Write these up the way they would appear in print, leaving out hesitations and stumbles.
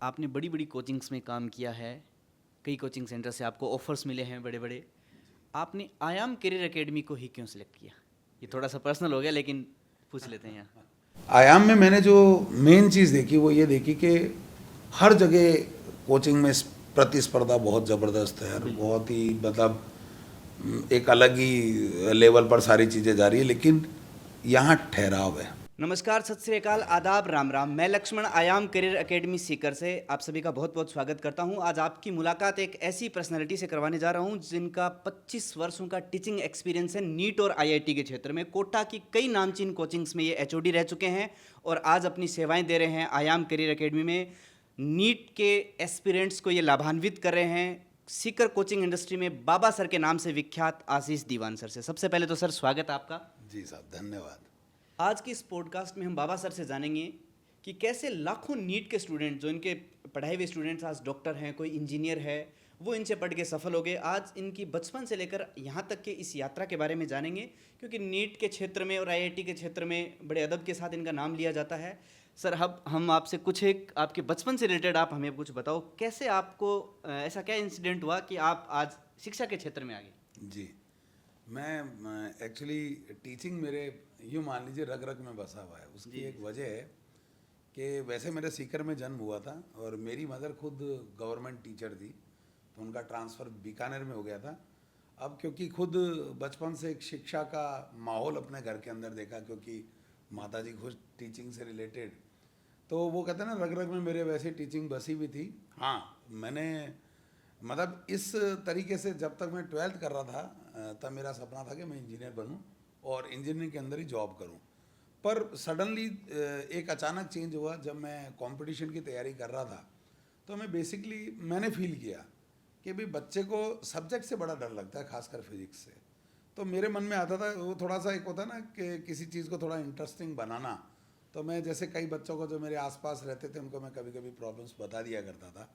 आपने बड़ी बड़ी कोचिंग्स में काम किया है, कई कोचिंग सेंटर से आपको ऑफर्स मिले हैं बड़े बड़े। आपने आयाम करियर एकेडमी को ही क्यों सिलेक्ट किया? ये थोड़ा सा पर्सनल हो गया लेकिन पूछ लेते हैं यहाँ। आयाम में मैंने जो मेन चीज़ देखी वो ये देखी कि हर जगह कोचिंग में प्रतिस्पर्धा बहुत ज़बरदस्त है और बहुत ही मतलब एक अलग ही लेवल पर सारी चीज़ें जा रही है, लेकिन यहाँ ठहराव है। नमस्कार, सत श्री अकाल, आदाब, राम राम। मैं लक्ष्मण आयाम करियर एकेडमी सीकर से आप सभी का बहुत बहुत स्वागत करता हूं। आज आपकी मुलाकात एक ऐसी पर्सनैलिटी से करवाने जा रहा हूं जिनका 25 वर्षों का टीचिंग एक्सपीरियंस है नीट और आईआईटी के क्षेत्र में। कोटा की कई नामचीन कोचिंग्स में ये एचओडी रह चुके हैं और आज अपनी सेवाएं दे रहे हैं आयाम करियर एकेडमी में। नीट के एस्पिरेंट्स को ये लाभान्वित कर रहे हैं। सीकर कोचिंग इंडस्ट्री में बाबा सर के नाम से विख्यात आशीष दीवान सर से। सबसे पहले तो सर स्वागत आपका। जी साहब, धन्यवाद। आज के इस पॉडकास्ट में हम बाबा सर से जानेंगे कि कैसे लाखों नीट के स्टूडेंट, जो इनके पढ़ाए हुए स्टूडेंट्स आज डॉक्टर हैं, कोई इंजीनियर है, वो इनसे पढ़ के सफल हो गए। आज इनकी बचपन से लेकर यहाँ तक के इस यात्रा के बारे में जानेंगे, क्योंकि नीट के क्षेत्र में और आईआईटी के क्षेत्र में बड़े अदब के साथ इनका नाम लिया जाता है। सर, अब हम आपसे कुछ एक आपके बचपन से रिलेटेड आप हमें कुछ बताओ। कैसे आपको ऐसा क्या इंसिडेंट हुआ कि आप आज शिक्षा के क्षेत्र में आ गए? जी, मैं एक्चुअली टीचिंग मेरे यूँ मान लीजिए रग रग में बसा हुआ है। उसकी एक वजह है कि वैसे मेरे सीकर में जन्म हुआ था और मेरी मदर खुद गवर्नमेंट टीचर थी, तो उनका ट्रांसफ़र बीकानेर में हो गया था। अब क्योंकि खुद बचपन से एक शिक्षा का माहौल अपने घर के अंदर देखा, क्योंकि माताजी खुद टीचिंग से रिलेटेड, तो वो कहते हैं ना रग रग में मेरे वैसे टीचिंग बसी भी थी। हाँ, मैंने मतलब इस तरीके से जब तक मैं 12th कर रहा था तब मेरा सपना था कि मैं इंजीनियर बनूं और इंजीनियरिंग के अंदर ही जॉब करूं। पर सडनली एक अचानक चेंज हुआ जब मैं कंपटीशन की तैयारी कर रहा था। तो मैंने फील किया कि भाई बच्चे को सब्जेक्ट से बड़ा डर लगता है, खासकर फिजिक्स से। तो मेरे मन में आता था वो थोड़ा सा, एक होता है ना कि किसी चीज़ को थोड़ा इंटरेस्टिंग बनाना। तो मैं जैसे कई बच्चों को जो मेरे आसपास रहते थे उनको मैं कभी कभी प्रॉब्लम्स बता दिया करता था।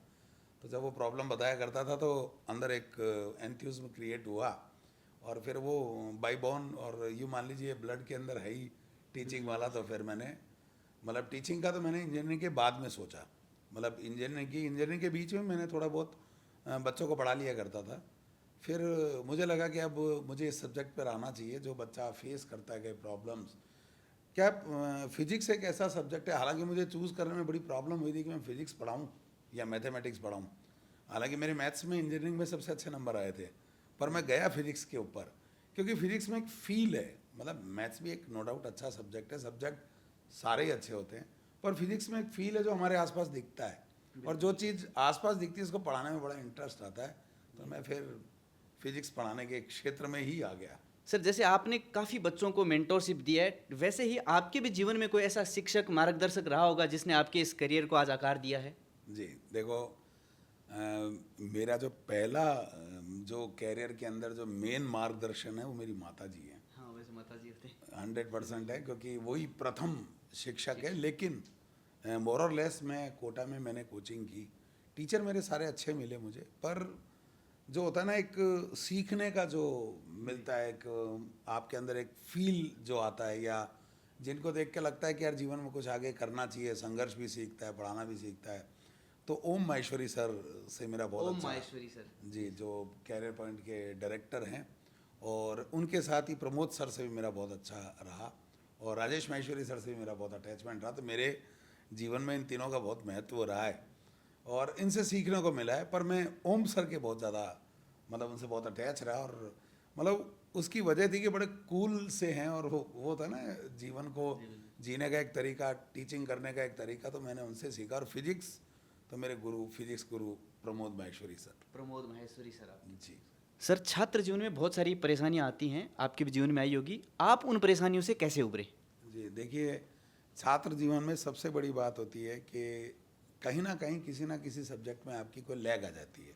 तो जब वो प्रॉब्लम बताया करता था तो अंदर एक एंथ्यूज़्म क्रिएट हुआ और फिर वो बाई बॉर्न, और यूँ मान लीजिए ब्लड के अंदर है ही टीचिंग वाला। तो फिर मैंने मतलब टीचिंग का तो मैंने इंजीनियरिंग के बाद में सोचा। मतलब इंजीनियरिंग के बीच में मैंने थोड़ा बहुत बच्चों को पढ़ा लिया करता था। फिर मुझे लगा कि अब मुझे इस सब्जेक्ट पर आना चाहिए जो बच्चा फेस करता है कई प्रॉब्लम्स। क्या फिजिक्स एक ऐसा सब्जेक्ट है, हालांकि मुझे चूज़ करने में बड़ी प्रॉब्लम हुई थी कि मैं फिजिक्स पढ़ाऊँ या मैथमेटिक्स पढ़ाऊँ। हालांकि मेरे मैथ्स में इंजीनियरिंग में सबसे अच्छे नंबर आए थे, पर मैं गया फिजिक्स के ऊपर क्योंकि फिजिक्स में एक फील है। मतलब मैथ्स भी एक नो डाउट अच्छा सब्जेक्ट है, सब्जेक्ट सारे ही अच्छे होते हैं, पर फिजिक्स में एक फील है जो हमारे आसपास दिखता है, और जो चीज़ आसपास दिखती है उसको पढ़ाने में बड़ा इंटरेस्ट आता है। तो मैं फिर फिजिक्स पढ़ाने के क्षेत्र में ही आ गया। सर, जैसे आपने काफ़ी बच्चों को मेंटोरशिप दिया है, वैसे ही आपके भी जीवन में कोई ऐसा शिक्षक, मार्गदर्शक रहा होगा जिसने आपके इस करियर को आज आकार दिया है? जी देखो, मेरा जो पहला जो कैरियर के अंदर जो मेन मार्गदर्शन है वो मेरी माता जी हैं। हाँ, वैसे माता जी होते 100% है, क्योंकि वही प्रथम शिक्षक है। लेकिन मोर और लेस मैं कोटा में मैंने कोचिंग की, टीचर मेरे सारे अच्छे मिले मुझे, पर जो होता है ना एक सीखने का जो मिलता है, एक आपके अंदर एक फील जो आता है, या जिनको देख के लगता है कि यार जीवन में कुछ आगे करना चाहिए, संघर्ष भी सीखता है, पढ़ाना भी सीखता है। तो ओम माहेश्वरी सर से मेरा बहुत ओम अच्छा, माहेश्वरी सर जी, जो कैरियर पॉइंट के डायरेक्टर हैं, और उनके साथ ही प्रमोद सर से भी मेरा बहुत अच्छा रहा, और राजेश माहेश्वरी सर से भी मेरा बहुत अटैचमेंट रहा। तो मेरे जीवन में इन तीनों का बहुत महत्व रहा है और इनसे सीखने को मिला है। पर मैं ओम सर के बहुत ज़्यादा मतलब उनसे बहुत अटैच रहा, और मतलब उसकी वजह थी कि बड़े कूल से हैं, और वो होता है ना जीवन को जीने का एक तरीका, टीचिंग करने का एक तरीका, तो मैंने उनसे सीखा। और फिजिक्स तो मेरे गुरु, फिजिक्स गुरु प्रमोद माहेश्वरी सर। प्रमोद माहेश्वरी सर आप। जी सर, छात्र जीवन में बहुत सारी परेशानियां आती हैं, आपके भी जीवन में आई होगी। आप उन परेशानियों से कैसे उभरे? जी, देखिए, छात्र जीवन में सबसे बड़ी बात होती है कि कहीं ना कहीं किसी ना किसी सब्जेक्ट में आपकी कोई लैग आ जाती है।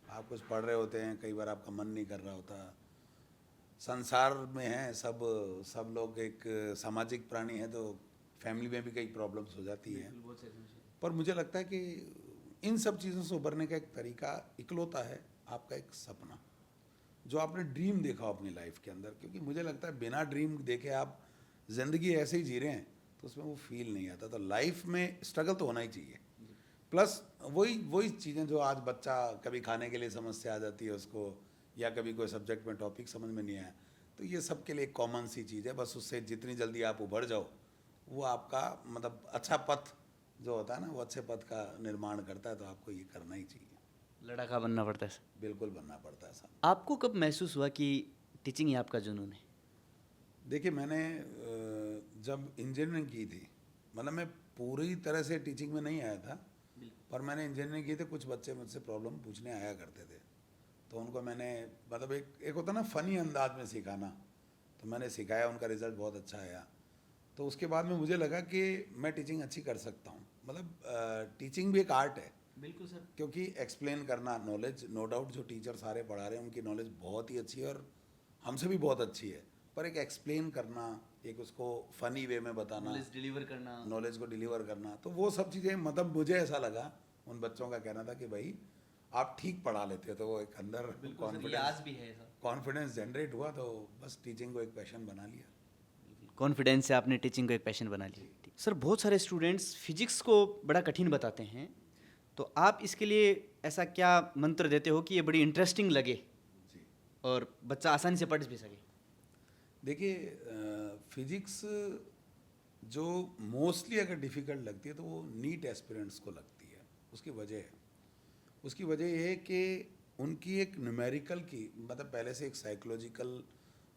आप कुछ पढ़ रहे होते हैं, कई बार आपका मन नहीं कर रहा होता। संसार में है सब सब लोग एक सामाजिक प्राणी हैं, तो फैमिली में भी कई प्रॉब्लम्स हो जाती हैं। पर मुझे लगता है कि इन सब चीज़ों से उभरने का एक तरीका इकलौता है आपका एक सपना, जो आपने ड्रीम देखा हो अपनी लाइफ के अंदर। क्योंकि मुझे लगता है बिना ड्रीम देखे आप ज़िंदगी ऐसे ही जी रहे हैं तो उसमें वो फील नहीं आता। तो लाइफ में स्ट्रगल तो होना ही चाहिए, प्लस वही वही चीज़ें जो आज बच्चा कभी खाने के लिए समस्या आ जाती है उसको, या कभी कोई सब्जेक्ट में टॉपिक समझ में नहीं आया, तो ये सबके लिए कॉमन सी चीज़ है। बस उससे जितनी जल्दी आप उभर जाओ, वो आपका मतलब अच्छा पथ जो होता है ना, वो अच्छे पथ का निर्माण करता है। तो आपको ये करना ही चाहिए, लड़ाका बनना पड़ता है सर। बिल्कुल बनना पड़ता है सब। आपको कब महसूस हुआ कि टीचिंग ही आपका जुनून है? देखिए मैंने जब इंजीनियरिंग की थी, मतलब मैं पूरी तरह से टीचिंग में नहीं आया था, पर मैंने इंजीनियरिंग की थी। कुछ बच्चे मुझसे प्रॉब्लम पूछने आया करते थे, तो उनको मैंने मतलब एक होता ना फनी अंदाज में सिखाना, तो मैंने सिखाया, उनका रिजल्ट बहुत अच्छा आया। तो उसके बाद में मुझे लगा कि मैं टीचिंग अच्छी कर सकता हूँ। मतलब टीचिंग भी एक आर्ट है, बिल्कुल सर। क्योंकि एक्सप्लेन करना, नॉलेज, नो डाउट जो टीचर सारे पढ़ा रहे हैं उनकी नॉलेज बहुत ही अच्छी है और हमसे भी बहुत अच्छी है, पर एक एक्सप्लेन करना, एक उसको फनी वे में बताना, नॉलेज डिलीवर करना। नॉलेज को डिलीवर करना, तो वो सब चीज़ें मतलब मुझे ऐसा लगा, उन बच्चों का कहना था कि भाई आप ठीक पढ़ा लेते हो। तो वो एक अंदर आज भी है सर। कॉन्फिडेंस जनरेट हुआ, तो बस टीचिंग को एक पैशन बना लिया। कॉन्फिडेंस से आपने टीचिंग को एक पैशन बना लिया। सर बहुत सारे स्टूडेंट्स फिजिक्स को बड़ा कठिन बताते हैं, तो आप इसके लिए ऐसा क्या मंत्र देते हो कि ये बड़ी इंटरेस्टिंग लगे जी और बच्चा आसानी से पढ़ भी सके? देखिए फिजिक्स जो मोस्टली अगर डिफ़िकल्ट लगती है तो वो नीट एस्पिरेंट्स को लगती है। उसकी वजह ये है कि उनकी एक न्यूमेरिकल की मतलब पहले से एक साइकोलॉजिकल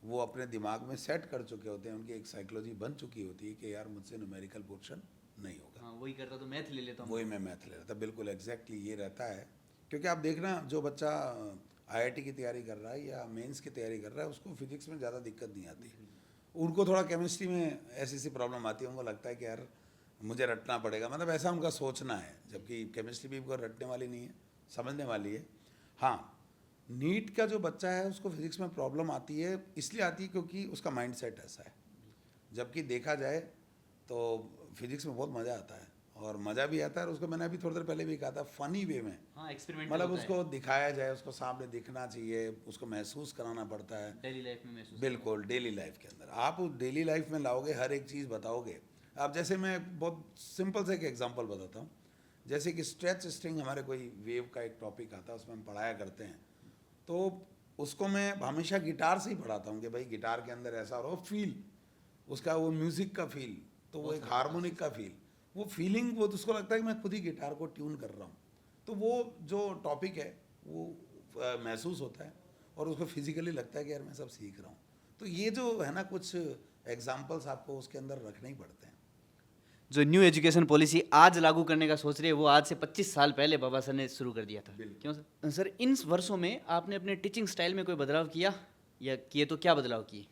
वो अपने दिमाग में सेट कर चुके होते हैं, उनकी एक साइकोलॉजी बन चुकी होती है कि यार मुझसे न्यूमेरिकल पोर्शन नहीं होगा। हाँ, वही करता तो मैथ ले लेता हूँ। वही मैं मैथ ले रहा था, बिल्कुल एग्जैक्टली ये रहता है। क्योंकि आप देखना, जो बच्चा आईआईटी की तैयारी कर रहा है या मेंस की तैयारी कर रहा है, उसको फिजिक्स में ज़्यादा दिक्कत नहीं आती। उनको थोड़ा केमिस्ट्री में ऐसी सी प्रॉब्लम आती है, उनको लगता है कि यार मुझे रटना पड़ेगा, मतलब ऐसा उनका सोचना है। जबकि केमिस्ट्री भी कोई रटने वाली नहीं है, समझने वाली है। हाँ, नीट का जो बच्चा है उसको फिजिक्स में प्रॉब्लम आती है, इसलिए आती है क्योंकि उसका माइंड सेट ऐसा है। जबकि देखा जाए तो फिजिक्स में बहुत मज़ा आता है, और मज़ा भी आता है, और उसको मैंने अभी थोड़ी देर पहले भी कहा था, फनी वे में। हाँ, एक्सपेरिमेंट मतलब उसको दिखाया जाए, उसको सामने दिखना चाहिए, उसको महसूस कराना पड़ता है डेली लाइफ में महसूस। बिल्कुल डेली लाइफ के अंदर आप डेली लाइफ में लाओगे, हर एक चीज़ बताओगे। अब जैसे मैं बहुत सिंपल से एक एग्जांपल बताता हूँ। जैसे कि स्ट्रेच स्ट्रिंग, हमारे कोई वेव का एक टॉपिक आता है, उसमें हम पढ़ाया करते हैं, तो उसको मैं हमेशा गिटार से ही पढ़ाता हूँ कि भाई गिटार के अंदर ऐसा और फील, उसका वो म्यूज़िक का फील, तो वो एक हारमोनिक का फील, वो फीलिंग, वो तो उसको लगता है कि मैं खुद ही गिटार को ट्यून कर रहा हूँ। तो वो जो टॉपिक है वो महसूस होता है, और उसको फिजिकली लगता है कि यार मैं सब सीख रहा हूँ। तो ये जो है ना, कुछ एग्जाम्पल्स आपको उसके अंदर रखने ही पड़ते हैं। जो न्यू एजुकेशन पॉलिसी आज लागू करने का सोच रही है, वो आज से 25 साल पहले बाबा सर ने शुरू कर दिया था। बिल्कुल। क्यों सर? सर इन वर्षों में आपने अपने टीचिंग स्टाइल में कोई बदलाव किया, या किए तो क्या बदलाव किए?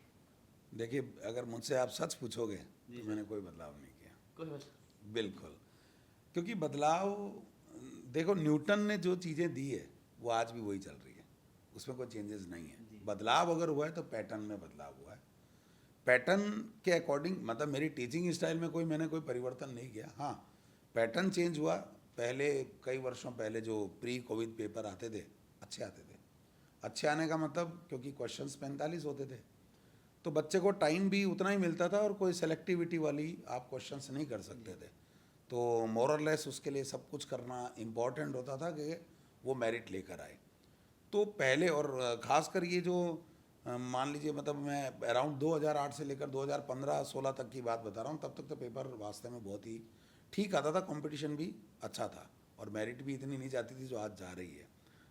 देखिए, अगर मुझसे आप सच पूछोगे तो मैंने कोई बदलाव नहीं किया। कोई बदलाव? बिल्कुल, क्योंकि बदलाव, देखो न्यूटन ने जो चीज़ें दी है वो आज भी वही चल रही है, उसमें कोई चेंजेस नहीं है। बदलाव अगर हुआ है तो पैटर्न में बदलाव हुआ है, पैटर्न के अकॉर्डिंग। मतलब मेरी टीचिंग स्टाइल में मैंने कोई परिवर्तन नहीं किया। हाँ, पैटर्न चेंज हुआ। पहले कई वर्षों पहले जो प्री कोविड पेपर आते थे, अच्छे आते थे। अच्छे आने का मतलब, क्योंकि क्वेश्चंस 45 होते थे, तो बच्चे को टाइम भी उतना ही मिलता था, और कोई सेलेक्टिविटी वाली आप क्वेश्चंस नहीं कर सकते थे। तो मोर और लेस उसके लिए सब कुछ करना इम्पॉर्टेंट होता था कि वो मेरिट लेकर आए। तो पहले, और ख़ासकर ये जो मान लीजिए, मतलब मैं अराउंड 2008 से लेकर 2015-16 तक की बात बता रहा हूँ, तब तक तो पेपर वास्तव में बहुत ही ठीक आता था, कंपटीशन भी अच्छा था, और मेरिट भी इतनी नहीं जाती थी जो आज जा रही है।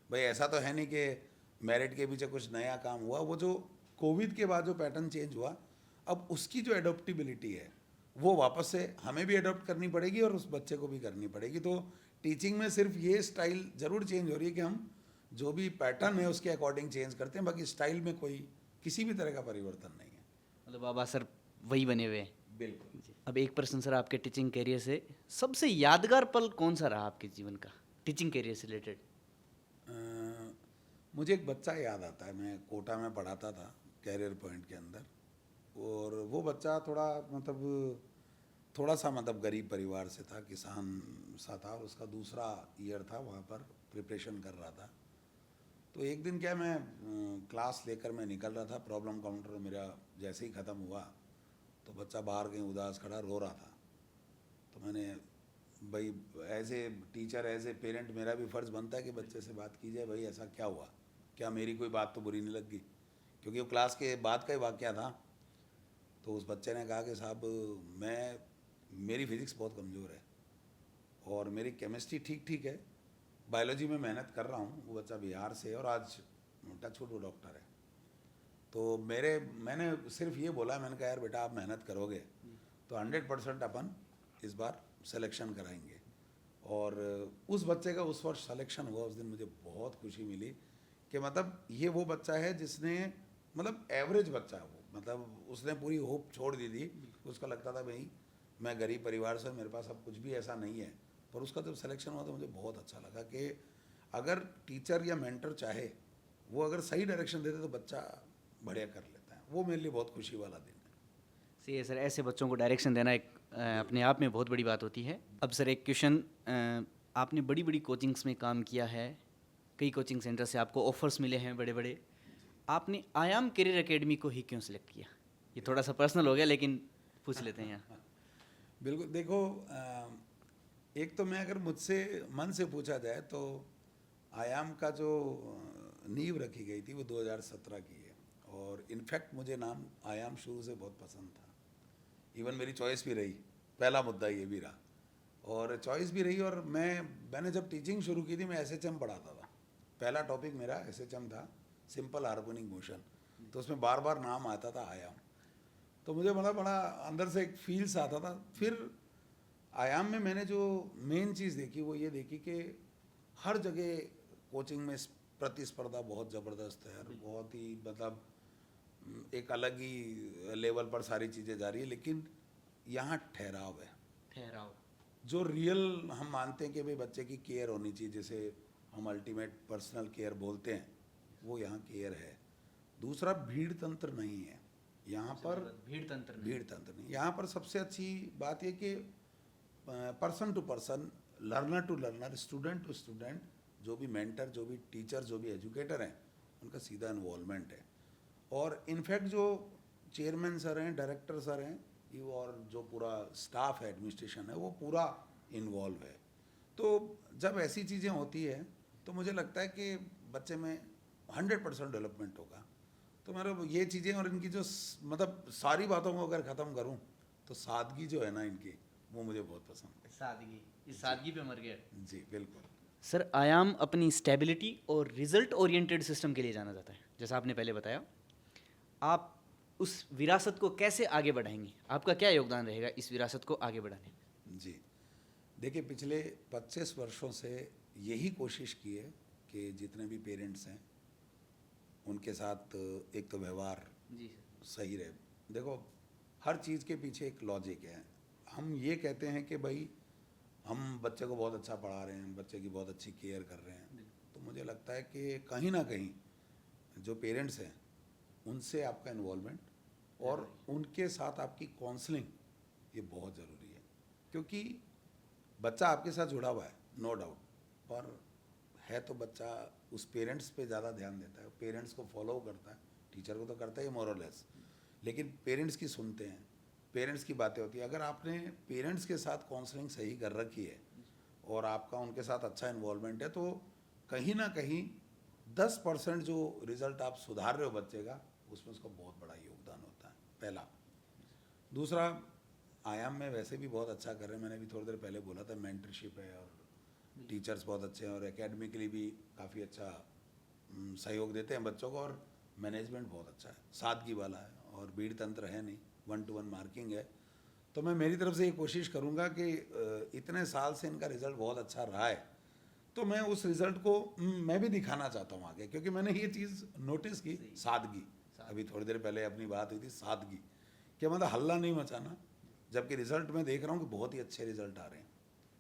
भाई ऐसा तो है नहीं कि मेरिट के पीछे कुछ नया काम हुआ। वो जो कोविड के बाद जो पैटर्न चेंज हुआ, अब उसकी जो एडोप्टिबिलिटी है वो वापस से हमें भी एडोप्ट करनी पड़ेगी, और उस बच्चे को भी करनी पड़ेगी। तो टीचिंग में सिर्फ ये स्टाइल ज़रूर चेंज हो रही है कि हम जो भी पैटर्न है उसके अकॉर्डिंग चेंज करते हैं, बाकी स्टाइल में कोई किसी भी तरह का परिवर्तन नहीं है। मतलब बाबा सर वही बने हुए हैं। बिल्कुल। अब एक प्रश्न सर, आपके टीचिंग करियर से सबसे यादगार पल कौन सा रहा आपके जीवन का, टीचिंग करियर से रिलेटेड? मुझे एक बच्चा याद आता है, मैं कोटा में पढ़ाता था कैरियर पॉइंट के अंदर, और वो बच्चा थोड़ा सा गरीब परिवार से था, किसान सा था, और उसका दूसरा ईयर था वहाँ पर, प्रिपरेशन कर रहा था। तो एक दिन क्या, मैं क्लास लेकर मैं निकल रहा था, प्रॉब्लम काउंटर मेरा जैसे ही ख़त्म हुआ तो बच्चा बाहर कहीं उदास खड़ा रो रहा था। तो मैंने भाई as a teacher as a parent मेरा भी फ़र्ज़ बनता है कि बच्चे से बात की जाए, भाई ऐसा क्या हुआ, क्या मेरी कोई बात तो बुरी नहीं लग गई, क्योंकि वो क्लास के बाद का ही वाक़या था। तो उस बच्चे ने कहा कि साहब मेरी फिज़िक्स बहुत कमज़ोर है और मेरी केमिस्ट्री ठीक ठीक है, बायोलॉजी में मेहनत कर रहा हूँ। वो बच्चा बिहार से है और आज टच वुड वो डॉक्टर है। तो मैंने सिर्फ ये बोला, मैंने कहा यार बेटा आप मेहनत करोगे तो 100% अपन इस बार सिलेक्शन कराएंगे। और उस बच्चे का उस वर्ष सिलेक्शन हुआ। उस दिन मुझे बहुत खुशी मिली कि मतलब ये वो बच्चा है जिसने मतलब एवरेज बच्चा है वो, मतलब उसने पूरी होप छोड़ दी थी। उसका लगता था भाई मैं गरीब परिवार से, मेरे पास अब कुछ भी ऐसा नहीं है, पर उसका जब सिलेक्शन हुआ तो मुझे बहुत अच्छा लगा कि अगर टीचर या मेंटर चाहे वो अगर सही डायरेक्शन देते तो बच्चा बढ़िया कर लेता है। वो मेरे लिए बहुत खुशी वाला दिन है। सही है सर, ऐसे बच्चों को डायरेक्शन देना एक अपने आप में बहुत बड़ी बात होती है। अब सर एक क्वेश्चन, आपने बड़ी बड़ी कोचिंग्स में काम किया है, कई कोचिंग सेंटर से आपको ऑफर्स मिले हैं बड़े बड़े, आपने आयाम करियर एकेडमी को ही क्यों सिलेक्ट किया? ये थोड़ा सा पर्सनल हो गया लेकिन पूछ लेते हैं यहाँ। बिल्कुल, देखो एक तो मैं अगर मुझसे मन से पूछा जाए तो आयाम का जो नींव रखी गई थी वो 2017 की है। और इनफैक्ट मुझे नाम आयाम शुरू से बहुत पसंद था, इवन मेरी चॉइस भी रही, पहला मुद्दा ये भी रहा और चॉइस भी रही। और मैंने जब टीचिंग शुरू की थी मैं एसएचएम पढ़ाता था, पहला टॉपिक मेरा एसएचएम था, सिंपल हार्मोनिक मोशन। तो उसमें बार बार नाम आता था आयाम, तो मुझे बड़ा अंदर से एक फील्स आता था। फिर आयाम में मैंने जो मेन चीज़ देखी वो ये देखी कि हर जगह कोचिंग में प्रतिस्पर्धा बहुत ज़बरदस्त है, बहुत ही मतलब एक अलग ही लेवल पर सारी चीज़ें जा रही है, लेकिन यहाँ ठहराव है। ठहराव जो रियल हम मानते हैं कि भाई बच्चे की केयर होनी चाहिए, जैसे हम अल्टीमेट पर्सनल केयर बोलते हैं, वो यहाँ केयर है। दूसरा भीड़ तंत्र नहीं है यहाँ पर, भीड़ तंत्र नहीं। यहाँ पर सबसे अच्छी बात यह कि person to person, learner to learner, student to student, जो भी मेंटर, जो भी टीचर, जो भी एजुकेटर हैं, उनका सीधा इन्वॉल्वमेंट है। और इनफैक्ट जो चेयरमैन सर हैं, डायरेक्टर सर हैं, और जो पूरा स्टाफ है, एडमिनिस्ट्रेशन है, वो पूरा इन्वॉल्व है। तो जब ऐसी चीज़ें होती है तो मुझे लगता है कि बच्चे में 100% डेवलपमेंट होगा। तो मेरा ये चीज़ें और इनकी जो मतलब सारी बातों को अगर ख़त्म करूं तो सादगी जो है ना इनकी, वो मुझे बहुत पसंद है। सादगी, इस सादगी पे मर गया। जी बिल्कुल। सर आयाम अपनी स्टेबिलिटी और रिजल्ट ओरिएंटेड सिस्टम के लिए जाना जाता है, जैसा आपने पहले बताया। आप उस विरासत को कैसे आगे बढ़ाएंगे? आपका क्या योगदान रहेगा इस विरासत को आगे बढ़ाने में? जी देखिए, पिछले 25 वर्षों से यही कोशिश की है कि जितने भी पेरेंट्स हैं उनके साथ एक तो व्यवहार जी सही रहे। देखो, हर चीज़ के पीछे एक लॉजिक है। हम ये कहते हैं कि भाई हम बच्चे को बहुत अच्छा पढ़ा रहे हैं, बच्चे की बहुत अच्छी केयर कर रहे हैं, तो मुझे लगता है कि कहीं ना कहीं जो पेरेंट्स हैं उनसे आपका इन्वॉल्वमेंट और उनके साथ आपकी काउंसलिंग ये बहुत ज़रूरी है। क्योंकि बच्चा आपके साथ जुड़ा हुआ है, नो डाउट, पर है तो बच्चा उस पेरेंट्स पे ज़्यादा ध्यान देता है, पेरेंट्स को फॉलो करता है, टीचर को तो करता ही मोर और लेस, लेकिन पेरेंट्स की सुनते हैं, पेरेंट्स की बातें होती है। अगर आपने पेरेंट्स के साथ काउंसलिंग सही कर रखी है और आपका उनके साथ अच्छा इन्वॉल्वमेंट है, तो कहीं ना कहीं 10% जो रिज़ल्ट आप सुधार रहे हो बच्चे का, उसमें उसका बहुत बड़ा योगदान होता है, पहला। दूसरा, आयाम में वैसे भी बहुत अच्छा कर रहे हैं, मैंने भी थोड़ी देर पहले बोला था, मेंटरशिप है और टीचर्स बहुत अच्छे हैं और एकेडमिकली भी काफ़ी अच्छा सहयोग देते हैं बच्चों को, और मैनेजमेंट बहुत अच्छा है, सादगी वाला है और भीड़ तंत्र है नहीं, 1-to-1 मार्किंग है। तो मैं मेरी तरफ से ये कोशिश करूँगा कि इतने साल से इनका रिज़ल्ट बहुत अच्छा रहा है, तो मैं उस रिज़ल्ट को मैं भी दिखाना चाहता हूँ आगे, क्योंकि मैंने ये चीज़ नोटिस की, सादगी। अभी थोड़ी देर पहले अपनी बात हुई थी सादगी, कि मतलब हल्ला नहीं मचाना, जबकि रिज़ल्ट में देख रहा हूँ कि बहुत ही अच्छे रिज़ल्ट आ रहे हैं,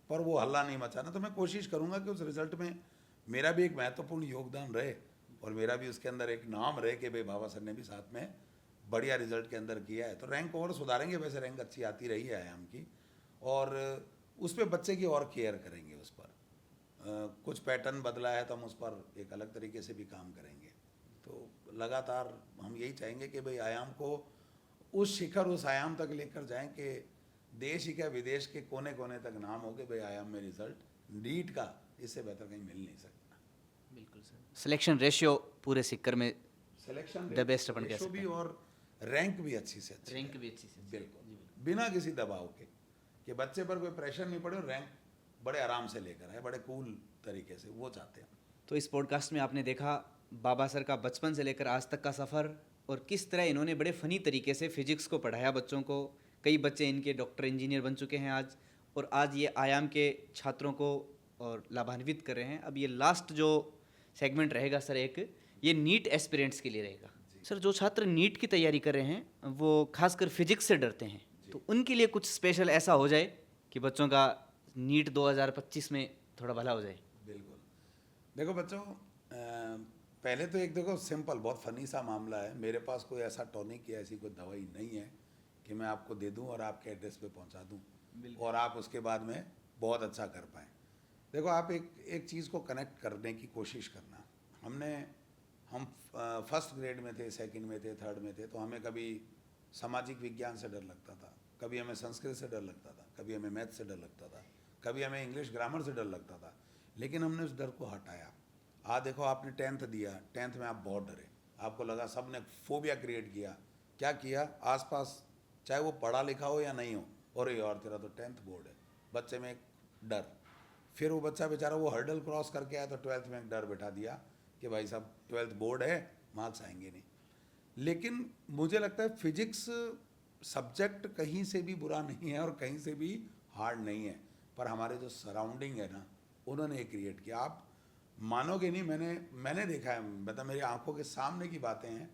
पर वो हल्ला नहीं मचाना। तो मैं कोशिश करूँगा कि उस रिज़ल्ट में मेरा भी एक महत्वपूर्ण योगदान रहे और मेरा भी उसके अंदर एक नाम रहे कि भाई बाबा सर ने भी साथ में बढ़िया रिज़ल्ट के अंदर किया है। तो रैंक और सुधारेंगे, वैसे रैंक अच्छी आती रही है आयाम की, और उस पर बच्चे की और केयर करेंगे। उस पर कुछ पैटर्न बदला है तो हम उस पर एक अलग तरीके से भी काम करेंगे। तो लगातार हम यही चाहेंगे कि भाई आयाम को उस शिखर, उस आयाम तक लेकर जाएं कि देश ही क्या विदेश के कोने कोने तक नाम हो कि भाई आयाम में रिजल्ट नीट का इससे बेहतर कहीं मिल नहीं सकता। बिल्कुल सर। सिलेक्शन रेशियो पूरे सीकर में सिलेक्शन द बेस्ट अपन कह रेशो सकते भी और रैंक भी अच्छी से अच्छी रैंक है। भी अच्छी से बिल्कुल बिना किसी दबाव के कि बच्चे पर कोई प्रेशर नहीं पड़े और रैंक बड़े आराम से लेकर आए, बड़े कूल तरीके से वो चाहते हैं। तो इस पॉडकास्ट में आपने देखा बाबा सर का बचपन से लेकर आज तक का सफ़र और किस तरह इन्होंने बड़े फ़नी तरीके से फिजिक्स को पढ़ाया बच्चों को। कई बच्चे इनके डॉक्टर इंजीनियर बन चुके हैं आज, और आज ये आयाम के छात्रों को और लाभान्वित कर रहे हैं। अब ये लास्ट जो सेगमेंट रहेगा सर, एक ये नीट एस्पिरेंट्स के लिए रहेगा। सर, जो छात्र नीट की तैयारी कर रहे हैं वो खासकर फिजिक्स से डरते हैं, तो उनके लिए कुछ स्पेशल ऐसा हो जाए कि बच्चों का नीट 2025 में थोड़ा भला हो जाए। बिल्कुल। देखो बच्चों, पहले तो एक देखो सिंपल बहुत फनी सा मामला है। मेरे पास कोई ऐसा टॉनिक या ऐसी कोई दवाई नहीं है कि मैं आपको दे दूं और आपके एड्रेस पे पहुंचा दूं और आप उसके बाद में बहुत अच्छा कर पाएँ। देखो, आप एक चीज़ को कनेक्ट करने की कोशिश करना। हम फर्स्ट ग्रेड में थे, सेकंड में थे, थर्ड में थे, तो हमें कभी सामाजिक विज्ञान से डर लगता था, कभी हमें संस्कृत से डर लगता था, कभी हमें मैथ से डर लगता था, कभी हमें इंग्लिश ग्रामर से डर लगता था। लेकिन हमने उस डर को हटाया। आज देखो, आपने 10th दिया, 10th में आप बहुत डरे, आपको लगा सबने फोबिया क्रिएट किया। क्या किया? आसपास चाहे वो पढ़ा लिखा हो या नहीं हो, और ये और तेरा तो 10th बोर्ड है, बच्चे में एक डर। फिर वो बच्चा बेचारा वो हर्डल क्रॉस करके आया तो 12th में एक डर बैठा दिया कि भाई साहब 12th बोर्ड है, मार्क्स आएंगे नहीं। लेकिन मुझे लगता है फिजिक्स सब्जेक्ट कहीं से भी बुरा नहीं है और कहीं से भी हार्ड नहीं है, पर हमारे जो सराउंडिंग है ना, उन्होंने ये क्रिएट किया। आप मानोगे नहीं, मैंने देखा है, मतलब मेरी आंखों के सामने की बातें हैं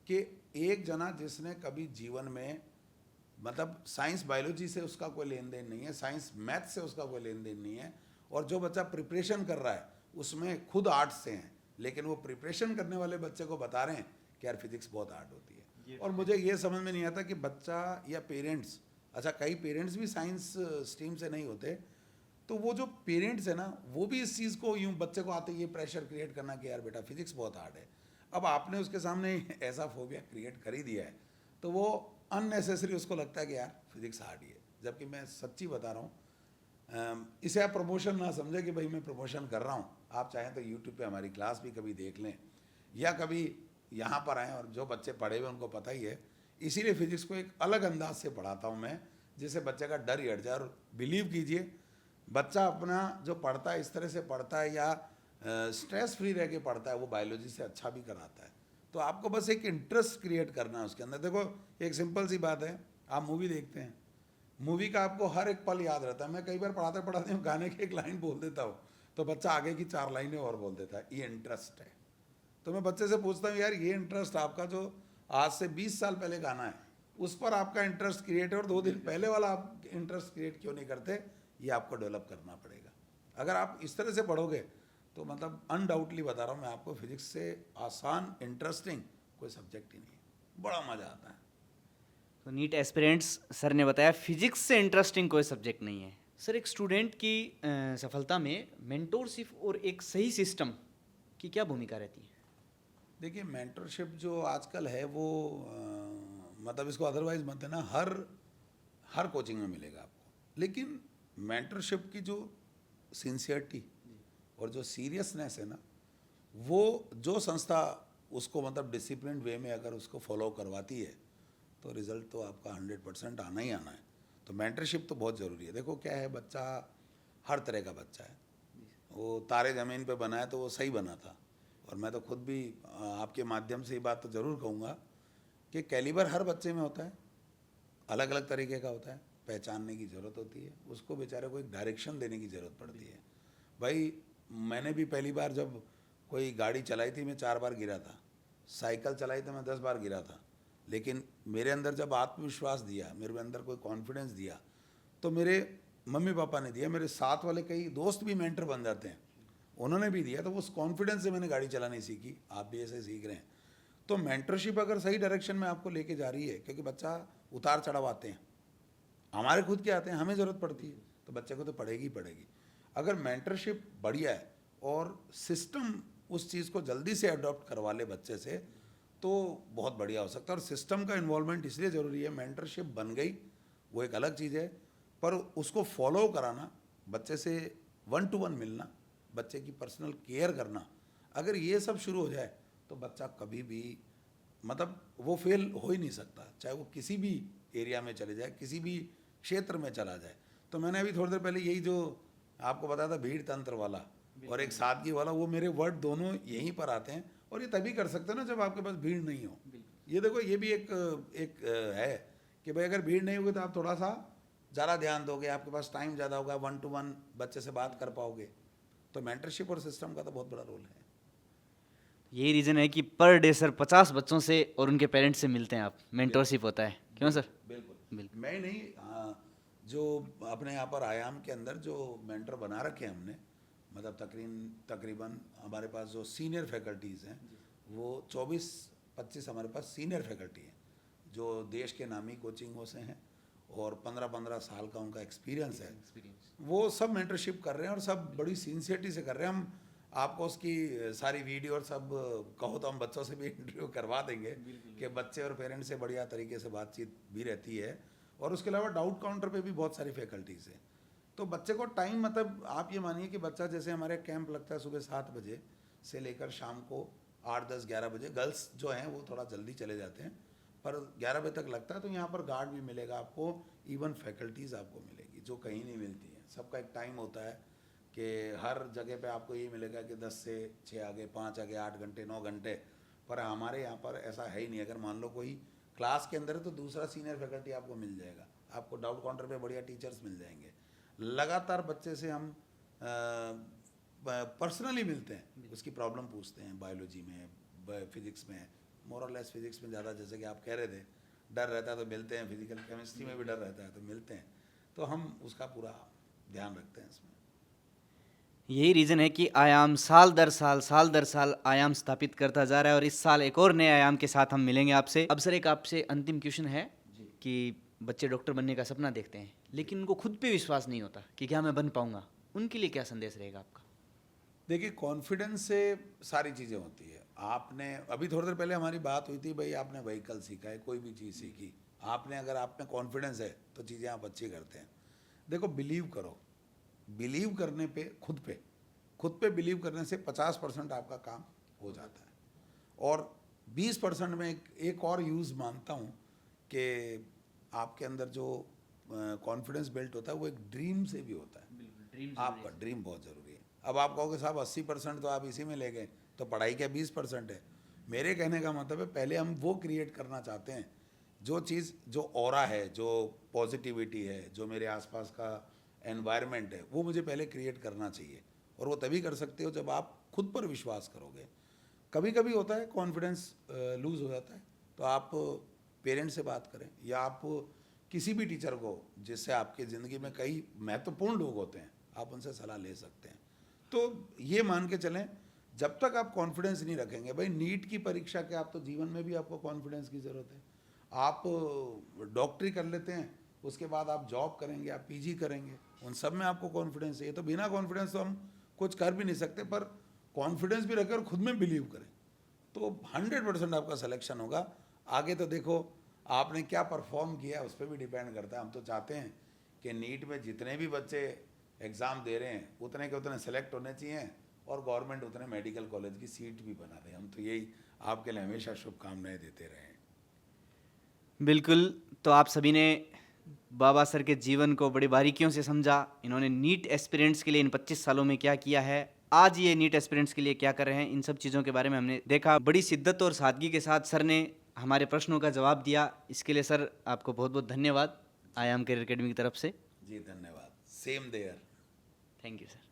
कि एक जना जिसने कभी जीवन में, मतलब साइंस बायोलॉजी से उसका कोई लेन देन नहीं है, साइंस मैथ से उसका कोई लेन देन नहीं है, और जो बच्चा प्रिपरेशन कर रहा है उसमें खुद आर्ट्स से हैं, लेकिन वो प्रिपरेशन करने वाले बच्चे को बता रहे हैं कि यार फिजिक्स बहुत हार्ड होती है। और मुझे ये समझ में नहीं आता कि बच्चा या पेरेंट्स, अच्छा कई पेरेंट्स भी साइंस स्ट्रीम से नहीं होते, तो वो जो पेरेंट्स है ना, वो भी इस चीज़ को यूँ बच्चे को आते ये प्रेशर क्रिएट करना कि यार बेटा फिजिक्स बहुत हार्ड है। अब आपने उसके सामने ऐसा फोबिया क्रिएट कर ही दिया है, तो वो अननेसेसरी उसको लगता है कि यार फिजिक्स हार्ड ही है। जबकि मैं सच्ची बता रहा हूँ, इसे आप प्रमोशन ना समझे कि भाई मैं प्रमोशन कर रहा हूँ। आप चाहें तो यूट्यूब पे हमारी क्लास भी कभी देख लें या कभी यहाँ पर आएँ, और जो बच्चे पढ़े हुए उनको पता ही है। इसीलिए फिजिक्स को एक अलग अंदाज से पढ़ाता हूँ मैं, जिससे बच्चे का डर ही हट जाए। और बिलीव कीजिए, बच्चा अपना जो पढ़ता है इस तरह से पढ़ता है या स्ट्रेस फ्री रह के पढ़ता है, वो बायोलॉजी से अच्छा भी कराता है। तो आपको बस एक इंटरेस्ट क्रिएट करना है उसके अंदर। देखो, एक सिंपल सी बात है, आप मूवी देखते हैं, मूवी का आपको हर एक पल याद रहता है। मैं कई बार पढ़ाते पढ़ाते हूँ गाने की एक लाइन बोल देता हूँ, तो बच्चा आगे की 4 लाइनें और बोल देता है। ये इंटरेस्ट है। तो मैं बच्चे से पूछता हूँ, यार ये इंटरेस्ट आपका जो आज से 20 साल पहले गाना है उस पर आपका इंटरेस्ट क्रिएट है, और 2 दिन पहले वाला आप इंटरेस्ट क्रिएट क्यों नहीं करते? ये आपको डेवलप करना पड़ेगा। अगर आप इस तरह से पढ़ोगे तो मतलब अनडाउटली बता रहा हूँ मैं आपको, फिजिक्स से आसान इंटरेस्टिंग कोई सब्जेक्ट ही नहीं है, बड़ा मज़ा आता है। तो नीट एस्पिरेंट्स सर ने बताया फिजिक्स से इंटरेस्टिंग कोई सब्जेक्ट नहीं है। सर, एक स्टूडेंट की सफलता में मेंटोरशिप और एक सही सिस्टम की क्या भूमिका रहती है? देखिए, मेंटरशिप जो आजकल है वो मतलब इसको अदरवाइज मत देना, हर कोचिंग में मिलेगा आपको। लेकिन मेंटरशिप की जो सिंसियरिटी और जो सीरियसनेस है ना, वो जो संस्था उसको मतलब डिसिप्लिन वे में अगर उसको फॉलो करवाती है तो रिज़ल्ट तो आपका 100% आना ही आना है। तो मेंटरशिप तो बहुत ज़रूरी है। देखो क्या है, बच्चा हर तरह का बच्चा है, वो तारे ज़मीन पे बना है तो वो सही बना था। और मैं तो खुद भी आपके माध्यम से ये बात तो ज़रूर कहूँगा कि कैलिबर हर बच्चे में होता है, अलग अलग तरीके का होता है, पहचानने की ज़रूरत होती है, उसको बेचारे को एक डायरेक्शन देने की ज़रूरत पड़ती है। भाई मैंने भी पहली बार जब कोई गाड़ी चलाई थी मैं 4 बार गिरा था, साइकिल चलाई तो मैं 10 बार गिरा था, लेकिन मेरे अंदर जब आत्मविश्वास दिया, मेरे अंदर कोई कॉन्फिडेंस दिया, तो मेरे मम्मी पापा ने दिया, मेरे साथ वाले कई दोस्त भी मेंटर बन जाते हैं, उन्होंने भी दिया, तो उस कॉन्फिडेंस से मैंने गाड़ी चलानी सीखी। आप भी ऐसे सीख रहे हैं। तो मेंटरशिप अगर सही डायरेक्शन में आपको लेके जा रही है, क्योंकि बच्चा उतार चढ़ाव आते हैं, हमारे खुद के आते हैं, हमें ज़रूरत पड़ती है, तो बच्चे को तो पड़ेगी ही पड़ेगी। अगर मेंटरशिप बढ़िया है और सिस्टम उस चीज़ को जल्दी से अडॉप्ट करवा ले बच्चे से, तो बहुत बढ़िया हो सकता है। और सिस्टम का इन्वॉल्वमेंट इसलिए ज़रूरी है, मेंटरशिप बन गई वो एक अलग चीज़ है, पर उसको फॉलो कराना, बच्चे से 1 to 1 मिलना, बच्चे की पर्सनल केयर करना, अगर ये सब शुरू हो जाए तो बच्चा कभी भी मतलब वो फेल हो ही नहीं सकता, चाहे वो किसी भी एरिया में चले जाए, किसी भी क्षेत्र में चला जाए। तो मैंने अभी थोड़ी देर पहले यही जो आपको बताया था भीड़ तंत्र वाला और एक सादगी वाला, वो मेरे वर्ड दोनों यहीं पर आते हैं। और ये तभी कर सकते हो ना जब आपके पास भीड़ नहीं हो। ये देखो, ये भी एक है कि भाई अगर भीड़ नहीं होगी तो आप थोड़ा सा ज़्यादा ध्यान दोगे, आपके पास टाइम ज़्यादा होगा, 1 to 1 बच्चे से बात कर पाओगे। तो मेंटरशिप और सिस्टम का तो बहुत बड़ा रोल है। यही रीज़न है कि पर डे सर 50 बच्चों से और उनके पेरेंट्स से मिलते हैं आप, मेंटरशिप होता है, क्यों सर? बिल्कुल। मैं ही नहीं, हाँ, जो अपने यहाँ पर आयाम के अंदर जो मेंटर बना रखे हैं हमने, मतलब तकरीबन हमारे पास जो सीनियर फैकल्टीज़ हैं वो 24-25 हमारे पास सीनियर फैकल्टी हैं जो देश के नामी कोचिंगों से हैं और 15-15 साल का उनका एक्सपीरियंस है। वो सब मेंटरशिप कर रहे हैं और सब बड़ी सिंसियरिटी से कर रहे हैं। हम आपको उसकी सारी वीडियो और सब कहो तो हम बच्चों से भी इंटरव्यू करवा देंगे कि बच्चे और पेरेंट्स से बढ़िया तरीके से बातचीत भी रहती है। और उसके अलावा डाउट काउंटर पे भी बहुत सारी फैकल्टीज़ हैं। तो बच्चे को टाइम, मतलब आप ये मानिए कि बच्चा, जैसे हमारे कैंप लगता है सुबह 7 बजे से लेकर शाम को 8, 10, 11 बजे। गर्ल्स जो हैं वो थोड़ा जल्दी चले जाते हैं, पर 11 बजे तक लगता है। तो यहाँ पर गार्ड भी मिलेगा आपको, इवन फैकल्टीज़ आपको मिलेगी जो कहीं नहीं मिलती हैं। सबका एक टाइम होता है कि हर जगह पे आपको ये मिलेगा कि 10 से 6 आगे, 5 आगे, 8 घंटे, 9 घंटे। पर हमारे यहाँ पर ऐसा है ही नहीं। अगर मान लो कोई क्लास के अंदर है तो दूसरा सीनियर फैकल्टी आपको मिल जाएगा, आपको डाउट काउंटर पे बढ़िया टीचर्स मिल जाएंगे। लगातार बच्चे से हम पर्सनली मिलते हैं, उसकी प्रॉब्लम पूछते हैं, बायोलॉजी में, फिजिक्स में, मोर और लेस फिजिक्स में ज़्यादा, जैसे कि आप कह रहे थे, डर रहता है तो मिलते हैं, फिजिकल केमिस्ट्री में भी डर रहता है तो मिलते हैं। तो हम उसका पूरा ध्यान रखते हैं इसमें। यही रीज़न है कि आयाम साल दर साल आयाम स्थापित करता जा रहा है और इस साल एक और नए आयाम के साथ हम मिलेंगे आपसे। अब सर एक आपसे अंतिम क्वेश्चन है कि बच्चे डॉक्टर बनने का सपना देखते हैं लेकिन उनको खुद पे विश्वास नहीं होता कि क्या मैं बन पाऊंगा, उनके लिए क्या संदेश रहेगा आपका? देखिए, कॉन्फिडेंस से सारी चीज़ें होती है। आपने अभी थोड़ी देर पहले हमारी बात हुई थी, भाई आपने व्हीकल सीखा है, कोई भी चीज़ सीखी, आपने अगर आप में कॉन्फिडेंस है तो चीज़ें आप अच्छी करते हैं। देखो, बिलीव करो, बिलीव करने पे खुद पे बिलीव करने से 50% आपका काम हो जाता है। और 20% में एक और यूज़ मानता हूँ कि आपके अंदर जो कॉन्फिडेंस बिल्ट होता है वो एक ड्रीम से भी होता है। आपका ड्रीम बहुत ज़रूरी है। अब आप कहोगे साहब 80% तो आप इसी में ले गए, तो पढ़ाई क्या 20% है? मेरे कहने का मतलब है पहले हम वो क्रिएट करना चाहते हैं, जो चीज़, जो ऑरा है, जो पॉजिटिविटी है, जो मेरे आसपास का एनवायरनमेंट है, वो मुझे पहले क्रिएट करना चाहिए। और वो तभी कर सकते हो जब आप खुद पर विश्वास करोगे। कभी कभी होता है कॉन्फिडेंस लूज़ हो जाता है, तो आप पेरेंट्स से बात करें या आप किसी भी टीचर को, जिससे आपकी ज़िंदगी में कई महत्वपूर्ण लोग होते हैं, आप उनसे सलाह ले सकते हैं। तो ये मान के चलें, जब तक आप कॉन्फिडेंस नहीं रखेंगे, भाई नीट की परीक्षा के, आप तो जीवन में भी आपको कॉन्फिडेंस की ज़रूरत है। आप डॉक्टरी कर लेते हैं, उसके बाद आप जॉब करेंगे, आप पीजी करेंगे, उन सब में आपको कॉन्फिडेंस चाहिए। तो बिना कॉन्फिडेंस तो हम कुछ कर भी नहीं सकते, पर कॉन्फिडेंस भी रखें और खुद में बिलीव करें तो 100% आपका सिलेक्शन होगा। आगे तो देखो आपने क्या परफॉर्म किया उस पर भी डिपेंड करता है। हम तो चाहते हैं कि नीट में जितने भी बच्चे एग्ज़ाम दे रहे हैं उतने के उतने सेलेक्ट होने चाहिए और गवर्नमेंट उतने मेडिकल कॉलेज की सीट भी बना दे। हम तो यही आपके लिए हमेशा शुभकामनाएं देते रहें। बिल्कुल। तो आप सभी ने बाबा सर के जीवन को बड़ी बारीकियों से समझा। इन्होंने नीट एस्पिरेंट्स के लिए इन 25 सालों में क्या किया है, आज ये नीट एस्पिरेंट्स के लिए क्या कर रहे हैं, इन सब चीज़ों के बारे में हमने देखा। बड़ी शिद्दत और सादगी के साथ सर ने हमारे प्रश्नों का जवाब दिया। इसके लिए सर आपको बहुत बहुत धन्यवाद आयाम करियर अकेडमी की तरफ से। जी धन्यवाद। Same there. Thank you sir.